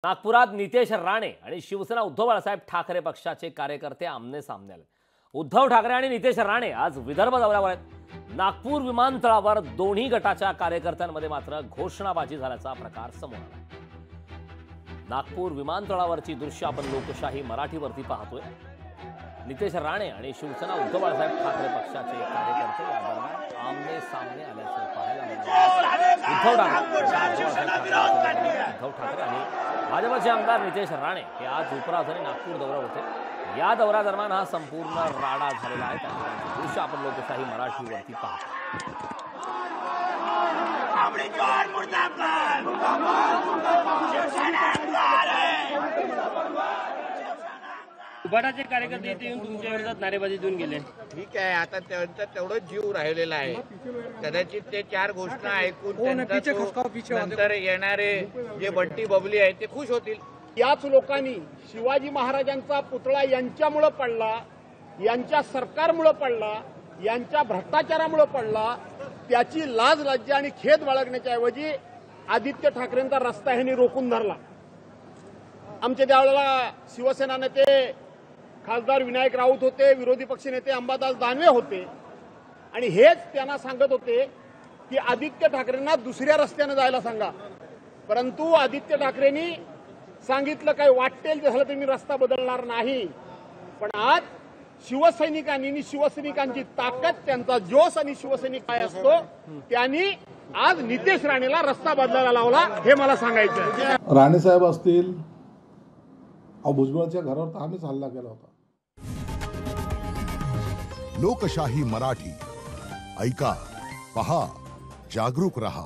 नागपुरात नितेश राणे आणि शिवसेना उद्धव बाळासाहेब ठाकरे पक्षाचे कार्यकर्ते आमने सामने आले। उद्धव ठाकरे आणि नितेश राणे आज विदर्भ दौऱ्यावर आहेत। नागपूर विमानतळावर दोन्ही गटाच्या कार्यकर्त्यांमध्ये मात्र घोषणाबाजी झाल्याचा प्रकार समोर आला। नागपूर विमानतळावरची दृश्य आपण लोकशाही मराठीवरती पाहतोय। नितेश राणे आणि शिवसेना उद्धव बाळासाहेब ठाकरे पक्षाचे कार्यकर्ते या दरम्यान आमने सामने आल्याचं पाहायला मिळालं। उद्धव ठाकरे आणि भाजपचे आमदार नितेश राणे हे आज उपराजधानी नागपूर दौऱ्यावर होते। या दौऱ्यादरम्यान हा संपूर्ण राडा झालेला आहे। त्या दृश्य आपण लोकशाही मराठीवरती पाहतो। उबाटाचे कार्यकर्ते इथे येऊन तुमच्या विरोधात नारेबाजी देऊन गेले। ठीक आहे, आता त्यांचा तेवढंच जीव राहिलेला आहे। कदाचित ते चार घोषणा ऐकून नंतर येणारे जे बंटी बबली आहे ते खुश होतील। याच लोकांनी शिवाजी महाराजांचा पुतळा यांच्यामुळे पडला, यांच्या सरकारमुळे पडला, यांच्या भ्रष्टाचारामुळे पडला, त्याची लाज लज्जा आणि खेद बाळगण्याच्या ऐवजी आदित्य ठाकरेंचा रस्ता ह्यांनी रोखून धरला। आमच्या त्यावेळेला शिवसेना नेते खासदार विनायक राऊत होते, विरोधी पक्षनेते अंबादास दानवे होते आणि हेच त्यांना सांगत होते की आदित्य ठाकरेंना दुसऱ्या रस्त्याने जायला सांगा। परंतु आदित्य ठाकरेंनी सांगितलं काय वाटेल ते झालं तर मी रस्ता बदलणार नाही। पण आज शिवसैनिकांनी शिवसैनिकांची ताकद, त्यांचा जोश आणि शिवसैनिक काय असतो त्यांनी आज नितेश राणेला रस्ता बदलायला लावला, हे मला सांगायचं आहे। राणे साहेब असतील, भुजबळच्या घरावर तर आम्हीच हल्ला केला होता। लोकशाही मराठी ऐका, पहा, जागरूक रहा।